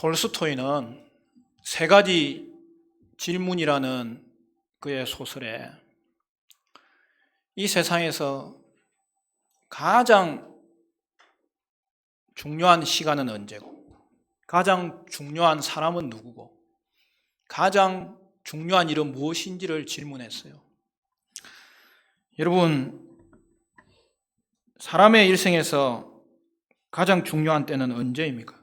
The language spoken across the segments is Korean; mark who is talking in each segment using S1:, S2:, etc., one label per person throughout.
S1: 톨스토이는 세 가지 질문이라는 그의 소설에 이 세상에서 가장 중요한 시간은 언제고, 가장 중요한 사람은 누구고, 가장 중요한 일은 무엇인지를 질문했어요. 여러분, 사람의 일생에서 가장 중요한 때는 언제입니까?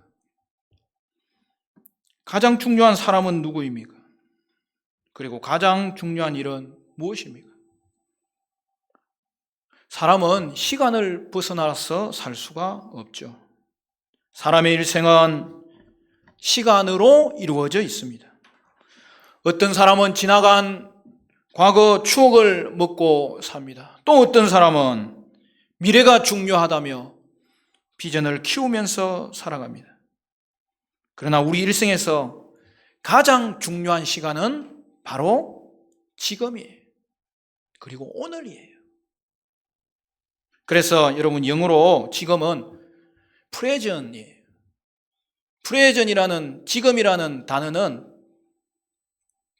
S1: 가장 중요한 사람은 누구입니까? 그리고 가장 중요한 일은 무엇입니까? 사람은 시간을 벗어나서 살 수가 없죠. 사람의 일생은 시간으로 이루어져 있습니다. 어떤 사람은 지나간 과거 추억을 먹고 삽니다. 또 어떤 사람은 미래가 중요하다며 비전을 키우면서 살아갑니다. 그러나 우리 일생에서 가장 중요한 시간은 바로 지금이에요. 그리고 오늘이에요. 그래서 여러분, 영어로 지금은 present이에요. present이라는, 지금이라는 단어는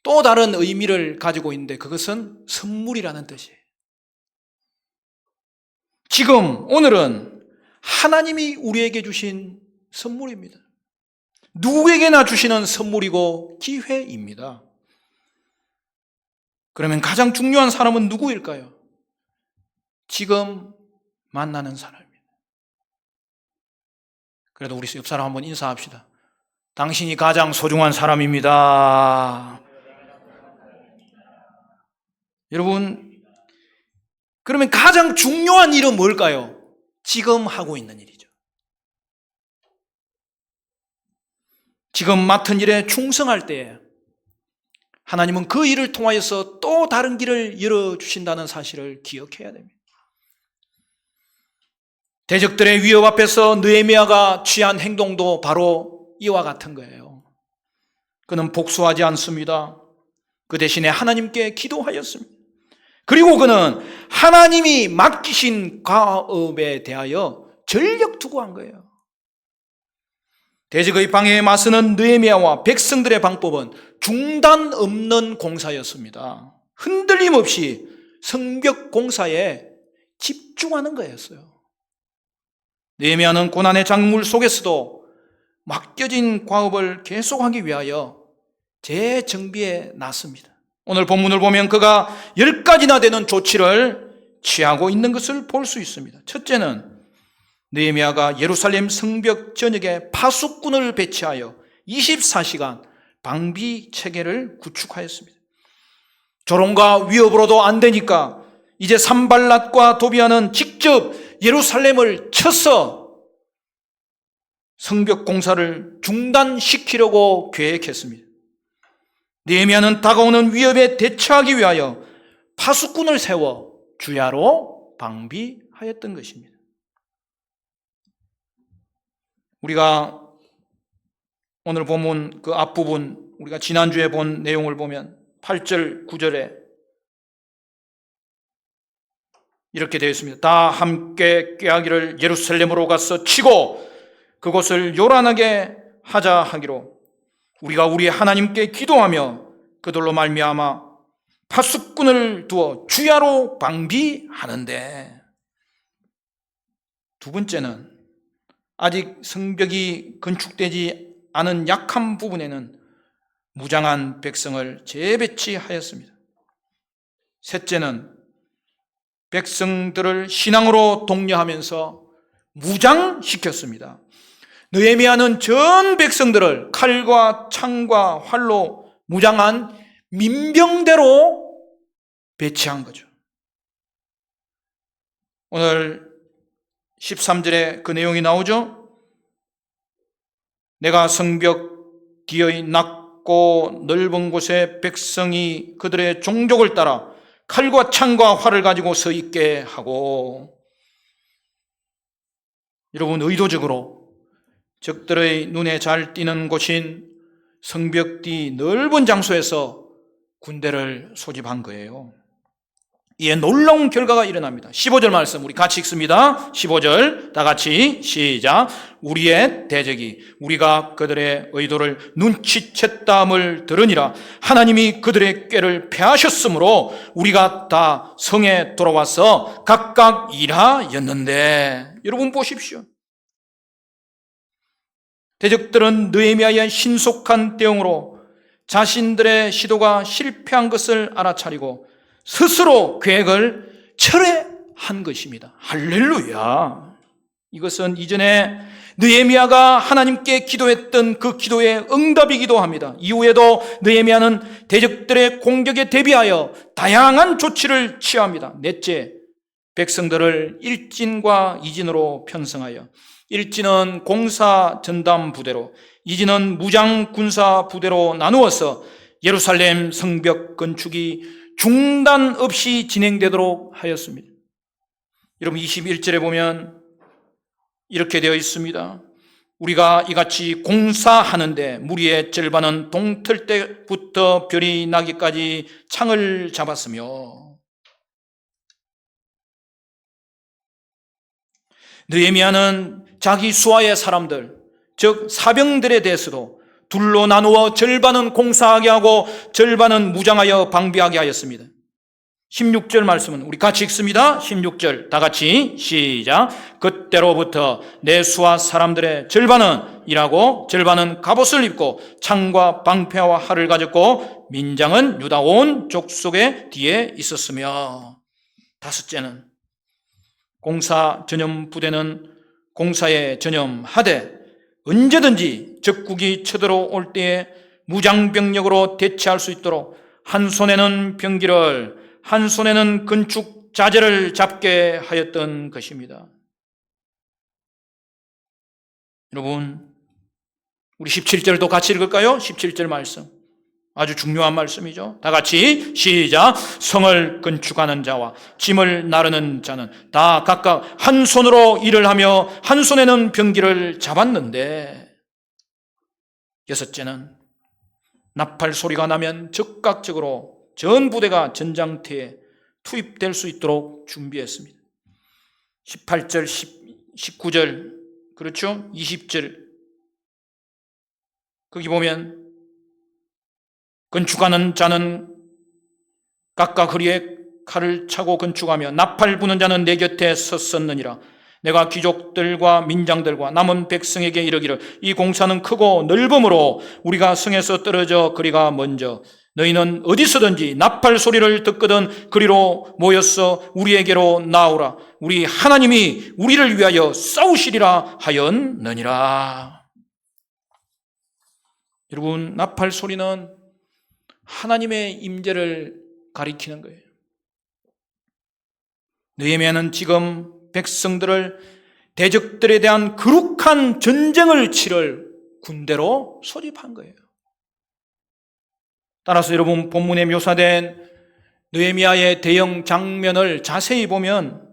S1: 또 다른 의미를 가지고 있는데 그것은 선물이라는 뜻이에요. 지금, 오늘은 하나님이 우리에게 주신 선물입니다. 누구에게나 주시는 선물이고 기회입니다. 그러면 가장 중요한 사람은 누구일까요? 지금 만나는 사람입니다. 그래도 우리 옆 사람 한번 인사합시다. 당신이 가장 소중한 사람입니다. 여러분, 그러면 가장 중요한 일은 뭘까요? 지금 하고 있는 일이죠. 지금 맡은 일에 충성할 때 하나님은 그 일을 통하여서 또 다른 길을 열어주신다는 사실을 기억해야 됩니다. 대적들의 위협 앞에서 느헤미야가 취한 행동도 바로 이와 같은 거예요. 그는 복수하지 않습니다. 그 대신에 하나님께 기도하였습니다. 그리고 그는 하나님이 맡기신 과업에 대하여 전력 투구한 거예요. 대적의 방해에 맞서는 느헤미야와 백성들의 방법은 중단 없는 공사였습니다. 흔들림 없이 성벽 공사에 집중하는 거였어요. 느헤미야는 고난의 작물 속에서도 맡겨진 과업을 계속하기 위하여 재정비에 나섭니다. 오늘 본문을 보면 그가 10가지나 되는 조치를 취하고 있는 것을 볼 수 있습니다. 첫째는 느헤미야가 예루살렘 성벽 전역에 파수꾼을 배치하여 24시간 방비 체계를 구축하였습니다. 조롱과 위협으로도 안 되니까 이제 산발랏과 도비아는 직접 예루살렘을 쳐서 성벽 공사를 중단시키려고 계획했습니다. 느헤미야는 다가오는 위협에 대처하기 위하여 파수꾼을 세워 주야로 방비하였던 것입니다. 우리가 오늘 본문 그 앞부분, 우리가 지난주에 본 내용을 보면 8절, 9절에 이렇게 되어 있습니다. 다 함께 꾀하기를 예루살렘으로 가서 치고 그곳을 요란하게 하자 하기로 우리가 우리 하나님께 기도하며 그들로 말미암아 파수꾼을 두어 주야로 방비하는데, 두 번째는 아직 성벽이 건축되지 않은 약한 부분에는 무장한 백성을 재배치하였습니다. 셋째는 백성들을 신앙으로 독려하면서 무장시켰습니다. 느헤미야는 전 백성들을 칼과 창과 활로 무장한 민병대로 배치한 거죠. 오늘 13절에 그 내용이 나오죠. 내가 성벽 뒤의 낮고 넓은 곳에 백성이 그들의 종족을 따라 칼과 창과 활을 가지고 서 있게 하고, 여러분, 의도적으로 적들의 눈에 잘 띄는 곳인 성벽 뒤 넓은 장소에서 군대를 소집한 거예요. 이에 놀라운 결과가 일어납니다. 15절 말씀 우리 같이 읽습니다. 15절 다 같이 시작. 우리의 대적이 우리가 그들의 의도를 눈치챘다함을 들으니라. 하나님이 그들의 꾀를 패하셨으므로 우리가 다 성에 돌아와서 각각 일하였는데. 여러분 보십시오. 대적들은 느헤미야의 신속한 대응으로 자신들의 시도가 실패한 것을 알아차리고 스스로 계획을 철회한 것입니다. 할렐루야. 이것은 이전에 느헤미야가 하나님께 기도했던 그 기도의 응답이기도 합니다. 이후에도 느헤미야는 대적들의 공격에 대비하여 다양한 조치를 취합니다. 넷째, 백성들을 일진과 이진으로 편성하여, 일진은 공사 전담 부대로, 이진은 무장 군사 부대로 나누어서 예루살렘 성벽 건축이 중단 없이 진행되도록 하였습니다. 여러분 21절에 보면 이렇게 되어 있습니다. 우리가 이같이 공사하는데 무리의 절반은 동틀 때부터 별이 나기까지 창을 잡았으며, 느헤미야는 자기 수하의 사람들, 즉 사병들에 대해서도 둘로 나누어 절반은 공사하게 하고 절반은 무장하여 방비하게 하였습니다. 16절 말씀은 우리 같이 읽습니다. 16절 다 같이 시작. 그때로부터 내 수하 사람들의 절반은 일하고 절반은 갑옷을 입고 창과 방패와 활을 가졌고 민장은 유다 온 족속의 뒤에 있었으며. 다섯째는 공사 전염 부대는 공사에 전염하되 언제든지 적국이 쳐들어올 때에 무장병력으로 대치할 수 있도록 한 손에는 병기를 한 손에는 건축 자재를 잡게 하였던 것입니다. 여러분 우리 17절도 같이 읽을까요? 17절 말씀 아주 중요한 말씀이죠. 다 같이 시작. 성을 건축하는 자와 짐을 나르는 자는 다 각각 한 손으로 일을 하며 한 손에는 병기를 잡았는데. 여섯째는 나팔 소리가 나면 즉각적으로 전 부대가 전장터에 투입될 수 있도록 준비했습니다. 18절, 19절, 그렇죠? 20절. 거기 보면 건축하는 자는 각각 허리에 칼을 차고 건축하며 나팔 부는 자는 내 곁에 섰었느니라. 내가 귀족들과 민장들과 남은 백성에게 이르기를 이 공사는 크고 넓음으로 우리가 성에서 떨어져 그리가 먼저 너희는 어디서든지 나팔 소리를 듣거든 그리로 모여서 우리에게로 나오라. 우리 하나님이 우리를 위하여 싸우시리라 하였느니라. 여러분 나팔 소리는 하나님의 임재를 가리키는 거예요. 느헤미야는 지금 백성들을 대적들에 대한 거룩한 전쟁을 치를 군대로 소집한 거예요. 따라서 여러분 본문에 묘사된 느헤미야의 대형 장면을 자세히 보면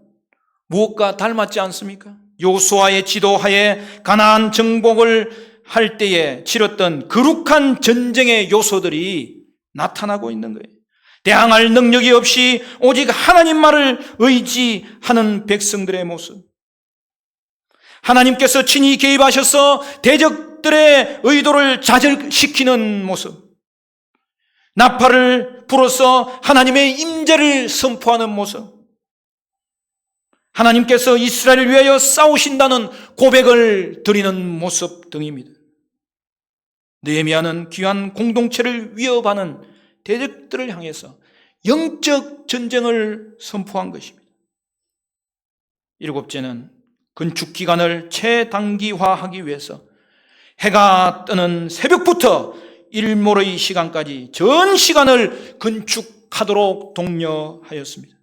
S1: 무엇과 닮았지 않습니까? 여호수아의 지도하에 가나안 정복을 할 때에 치렀던 거룩한 전쟁의 요소들이 나타나고 있는 거예요. 대항할 능력이 없이 오직 하나님 말을 의지하는 백성들의 모습. 하나님께서 친히 개입하셔서 대적들의 의도를 좌절시키는 모습. 나팔을 불어서 하나님의 임재를 선포하는 모습. 하나님께서 이스라엘을 위하여 싸우신다는 고백을 드리는 모습 등입니다. 느헤미야는 귀한 공동체를 위협하는 대적들을 향해서 영적 전쟁을 선포한 것입니다. 일곱째는 건축 기간을 최단기화하기 위해서 해가 뜨는 새벽부터 일몰의 시간까지 전 시간을 건축하도록 독려하였습니다.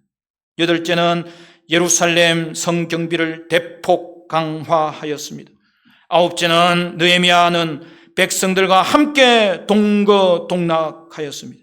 S1: 여덟째는 예루살렘 성경비를 대폭 강화하였습니다. 아홉째는 느헤미야는 백성들과 함께 동거동락하였습니다.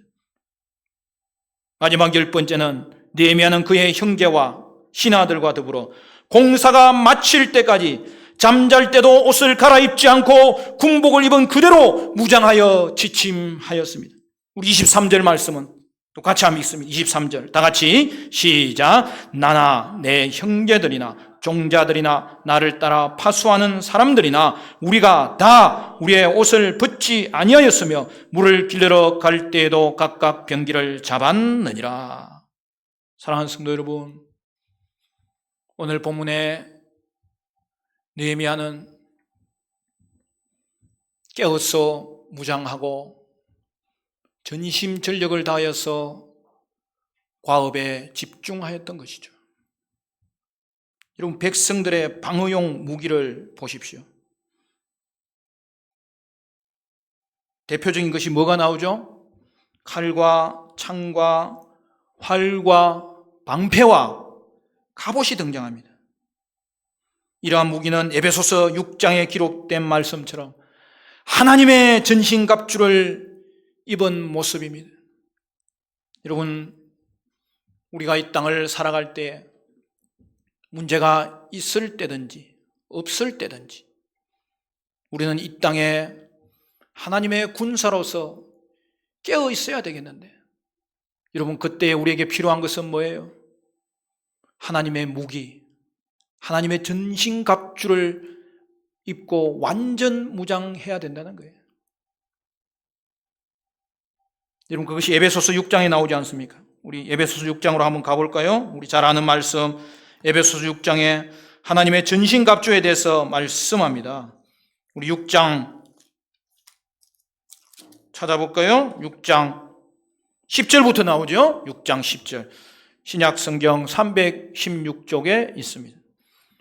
S1: 마지막 열 번째는 느헤미야는 그의 형제와 신하들과 더불어 공사가 마칠 때까지 잠잘 때도 옷을 갈아입지 않고 군복을 입은 그대로 무장하여 지침하였습니다. 우리 23절 말씀은 또 같이 한번 읽습니다. 23절 다 같이 시작. 나나 내 형제들이나 종자들이나 나를 따라 파수하는 사람들이나 우리가 다 우리의 옷을 벗지 아니하였으며 물을 길러 갈 때에도 각각 병기를 잡았느니라. 사랑하는 성도 여러분, 오늘 본문에 느헤미야는 깨어서 무장하고 전심전력을 다하여서 과업에 집중하였던 것이죠. 여러분, 백성들의 방어용 무기를 보십시오. 대표적인 것이 뭐가 나오죠? 칼과 창과 활과 방패와 갑옷이 등장합니다. 이러한 무기는 에베소서 6장에 기록된 말씀처럼 하나님의 전신갑주를 입은 모습입니다. 여러분, 우리가 이 땅을 살아갈 때 문제가 있을 때든지 없을 때든지 우리는 이 땅에 하나님의 군사로서 깨어 있어야 되겠는데, 여러분, 그때 우리에게 필요한 것은 뭐예요? 하나님의 무기, 하나님의 전신갑주를 입고 완전 무장해야 된다는 거예요. 여러분, 그것이 에베소서 6장에 나오지 않습니까? 우리 에베소서 6장으로 한번 가볼까요? 우리 잘 아는 말씀, 에베소서 6장에 하나님의 전신갑주에 대해서 말씀합니다. 우리 6장 찾아볼까요? 6장 10절부터 나오죠? 6장 10절. 신약 성경 316쪽에 있습니다.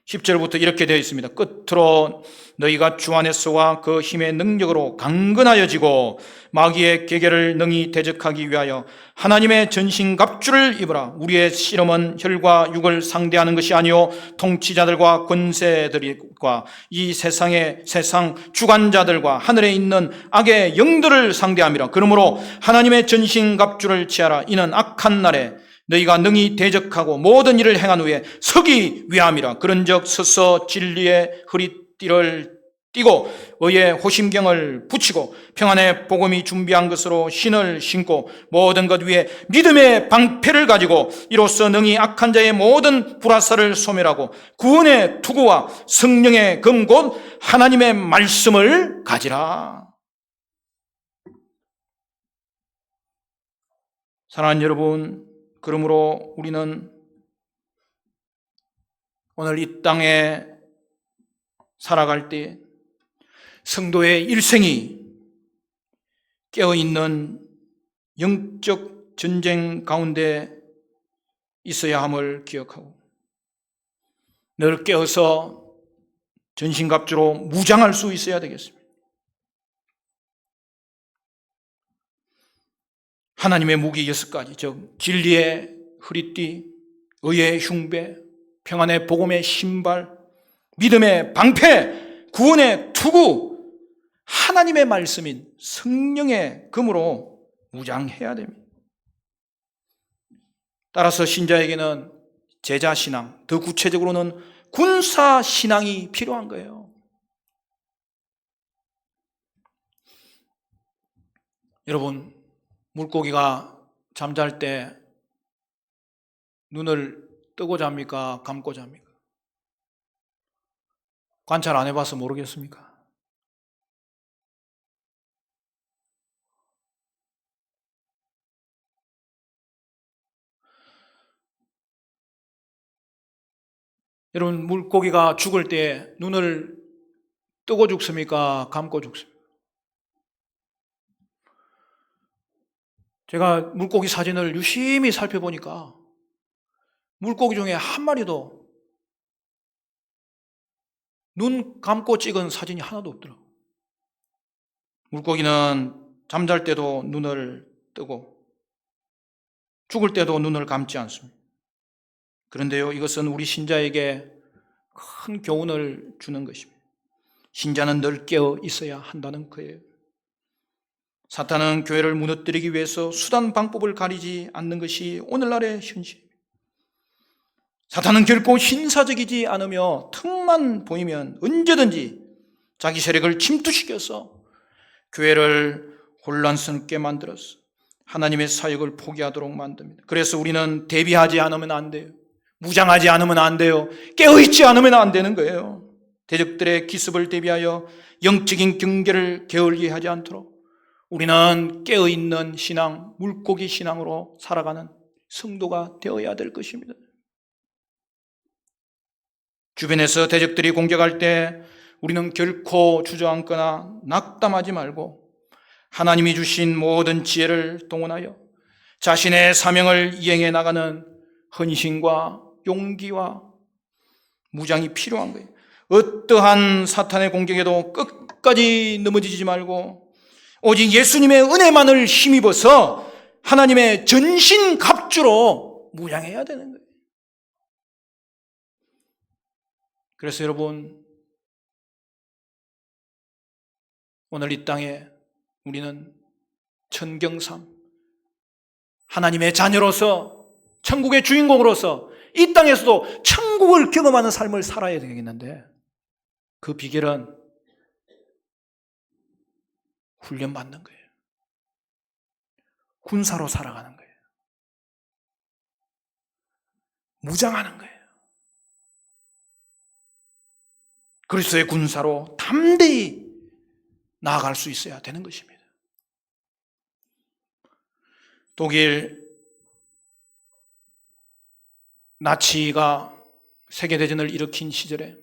S1: 10절부터 이렇게 되어 있습니다. 끝으로 너희가 주 안에서와 그 힘의 능력으로 강건하여지고 마귀의 계계를 능히 대적하기 위하여 하나님의 전신갑주를 입으라. 우리의 씨름은 혈과 육을 상대하는 것이 아니요 통치자들과 권세들과 이 세상 주관자들과 하늘에 있는 악의 영들을 상대함이라. 그러므로 하나님의 전신갑주를 취하라. 이는 악한 날에 너희가 능히 대적하고 모든 일을 행한 후에 서기 위함이라. 그런즉 서서 진리의 허리띠를 띠고 의의 호심경을 붙이고 평안의 복음이 준비한 것으로 신을 신고 모든 것 위에 믿음의 방패를 가지고 이로써 능히 악한 자의 모든 불화살을 소멸하고 구원의 투구와 성령의 금 곧 하나님의 말씀을 가지라. 사랑하는 여러분, 그러므로 우리는 오늘 이 땅에 살아갈 때 성도의 일생이 깨어있는 영적 전쟁 가운데 있어야 함을 기억하고 늘 깨어서 전신갑주로 무장할 수 있어야 되겠습니다. 하나님의 무기 6가지, 즉 진리의 허리띠, 의의 흉배, 평안의 복음의 신발, 믿음의 방패, 구원의 투구, 하나님의 말씀인 성령의 금으로 무장해야 됩니다. 따라서 신자에게는 제자신앙, 더 구체적으로는 군사신앙이 필요한 거예요. 여러분, 물고기가 잠잘 때 눈을 뜨고 잡니까? 감고 잡니까? 관찰 안 해봐서 모르겠습니까? 여러분, 물고기가 죽을 때 눈을 뜨고 죽습니까? 감고 죽습니까? 제가 물고기 사진을 유심히 살펴보니까 물고기 중에 한 마리도 눈 감고 찍은 사진이 하나도 없더라고요. 물고기는 잠잘 때도 눈을 뜨고 죽을 때도 눈을 감지 않습니다. 그런데요, 이것은 우리 신자에게 큰 교훈을 주는 것입니다. 신자는 늘 깨어 있어야 한다는 거예요. 사탄은 교회를 무너뜨리기 위해서 수단 방법을 가리지 않는 것이 오늘날의 현실입니다. 사탄은 결코 신사적이지 않으며 틈만 보이면 언제든지 자기 세력을 침투시켜서 교회를 혼란스럽게 만들어서 하나님의 사역을 포기하도록 만듭니다. 그래서 우리는 대비하지 않으면 안 돼요. 무장하지 않으면 안 돼요. 깨어있지 않으면 안 되는 거예요. 대적들의 기습을 대비하여 영적인 경계를 게을리 하지 않도록 우리는 깨어있는 신앙, 물고기 신앙으로 살아가는 성도가 되어야 될 것입니다. 주변에서 대적들이 공격할 때 우리는 결코 주저앉거나 낙담하지 말고 하나님이 주신 모든 지혜를 동원하여 자신의 사명을 이행해 나가는 헌신과 용기와 무장이 필요한 거예요. 어떠한 사탄의 공격에도 끝까지 넘어지지 말고 오직 예수님의 은혜만을 힘입어서 하나님의 전신갑주로 무장해야 되는 거예요. 그래서 여러분, 오늘 이 땅에 우리는 천경삼, 하나님의 자녀로서 천국의 주인공으로서 이 땅에서도 천국을 경험하는 삶을 살아야 되겠는데 그 비결은 훈련받는 거예요. 군사로 살아가는 거예요. 무장하는 거예요. 그리스도의 군사로 담대히 나아갈 수 있어야 되는 것입니다. 독일 나치가 세계대전을 일으킨 시절에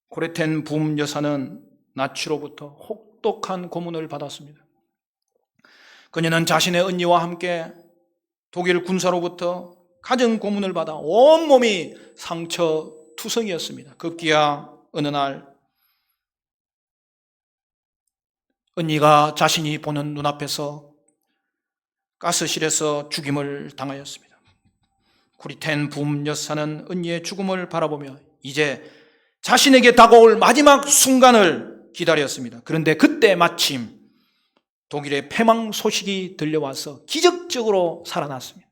S1: 고레텐 붐 여사는 나치로부터 혹독한 고문을 받았습니다. 그녀는 자신의 언니와 함께 독일 군사로부터 가정 고문을 받아 온몸이 상처투성이었습니다. 급기야 어느 날 언니가 자신이 보는 눈앞에서 가스실에서 죽임을 당하였습니다. 고레텐 붐 여사는 언니의 죽음을 바라보며 이제 자신에게 다가올 마지막 순간을 기다렸습니다. 그런데 그때 마침 독일의 패망 소식이 들려와서 기적적으로 살아났습니다.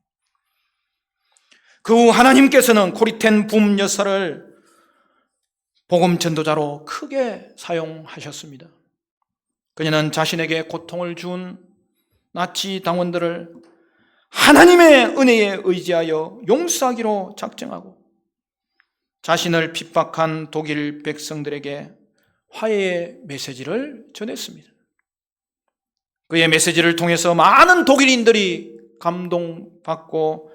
S1: 그 후 하나님께서는 고레텐 붐 여사를 복음 전도자로 크게 사용하셨습니다. 그녀는 자신에게 고통을 준 나치 당원들을 하나님의 은혜에 의지하여 용서하기로 작정하고 자신을 핍박한 독일 백성들에게 화해의 메시지를 전했습니다. 그의 메시지를 통해서 많은 독일인들이 감동받고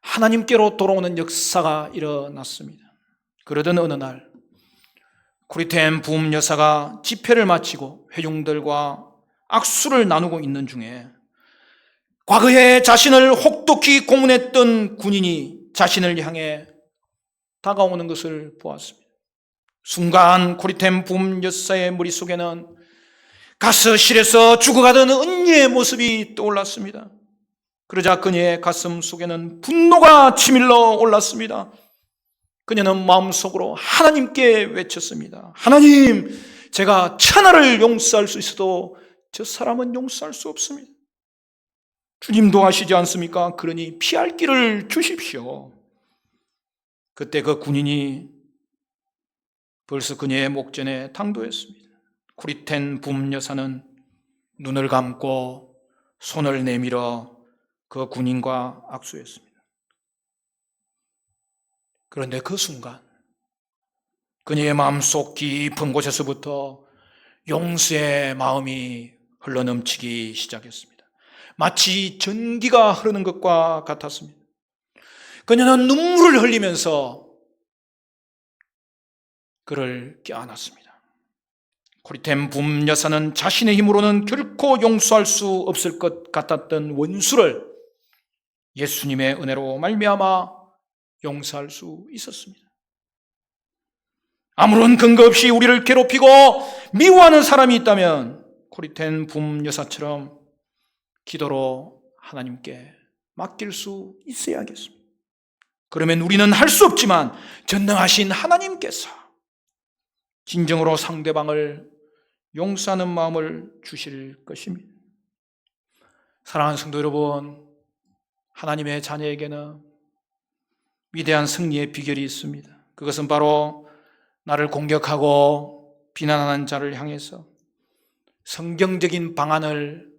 S1: 하나님께로 돌아오는 역사가 일어났습니다. 그러던 어느 날 고레텐 붐 여사가 집회를 마치고 회중들과 악수를 나누고 있는 중에 과거에 자신을 혹독히 고문했던 군인이 자신을 향해 다가오는 것을 보았습니다. 순간 고레텐 붐 여사의 머릿속에는 가스실에서 죽어가던 언니의 모습이 떠올랐습니다. 그러자 그녀의 가슴 속에는 분노가 치밀러 올랐습니다. 그녀는 마음속으로 하나님께 외쳤습니다. 하나님, 제가 천하를 용서할 수 있어도 저 사람은 용서할 수 없습니다. 주님도 아시지 않습니까? 그러니 피할 길을 주십시오. 그때 그 군인이 벌써 그녀의 목전에 당도했습니다. 고레텐 붐 여사는 눈을 감고 손을 내밀어 그 군인과 악수했습니다. 그런데 그 순간 그녀의 마음속 깊은 곳에서부터 용서의 마음이 흘러넘치기 시작했습니다. 마치 전기가 흐르는 것과 같았습니다. 그녀는 눈물을 흘리면서 그를 껴안았습니다. 고레텐 붐 여사는 자신의 힘으로는 결코 용서할 수 없을 것 같았던 원수를 예수님의 은혜로 말미암아 용서할 수 있었습니다. 아무런 근거 없이 우리를 괴롭히고 미워하는 사람이 있다면 고레텐 붐 여사처럼 기도로 하나님께 맡길 수 있어야겠습니다. 그러면 우리는 할 수 없지만 전능하신 하나님께서 진정으로 상대방을 용서하는 마음을 주실 것입니다. 사랑하는 성도 여러분, 하나님의 자녀에게는 위대한 승리의 비결이 있습니다. 그것은 바로 나를 공격하고 비난하는 자를 향해서 성경적인 방안을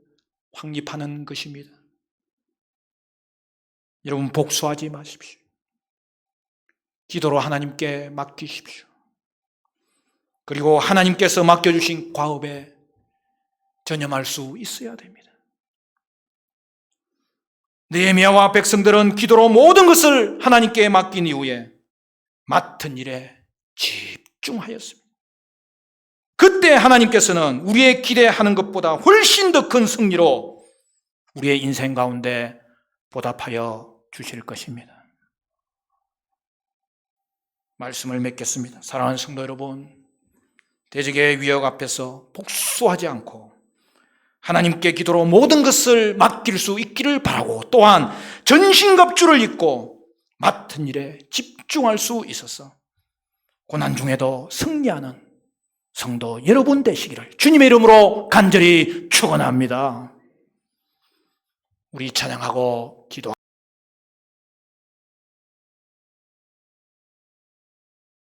S1: 확립하는 것입니다. 여러분, 복수하지 마십시오. 기도로 하나님께 맡기십시오. 그리고 하나님께서 맡겨주신 과업에 전념할 수 있어야 됩니다. 느헤미야와 백성들은 기도로 모든 것을 하나님께 맡긴 이후에 맡은 일에 집중하였습니다. 그때 하나님께서는 우리의 기대하는 것보다 훨씬 더 큰 승리로 우리의 인생 가운데 보답하여 주실 것입니다. 말씀을 맺겠습니다. 사랑하는 성도 여러분, 대적의 위협 앞에서 복수하지 않고 하나님께 기도로 모든 것을 맡길 수 있기를 바라고, 또한 전신갑주를 입고 맡은 일에 집중할 수 있어서 고난 중에도 승리하는 성도 여러분 되시기를 주님의 이름으로 간절히 축원합니다. 우리 찬양하고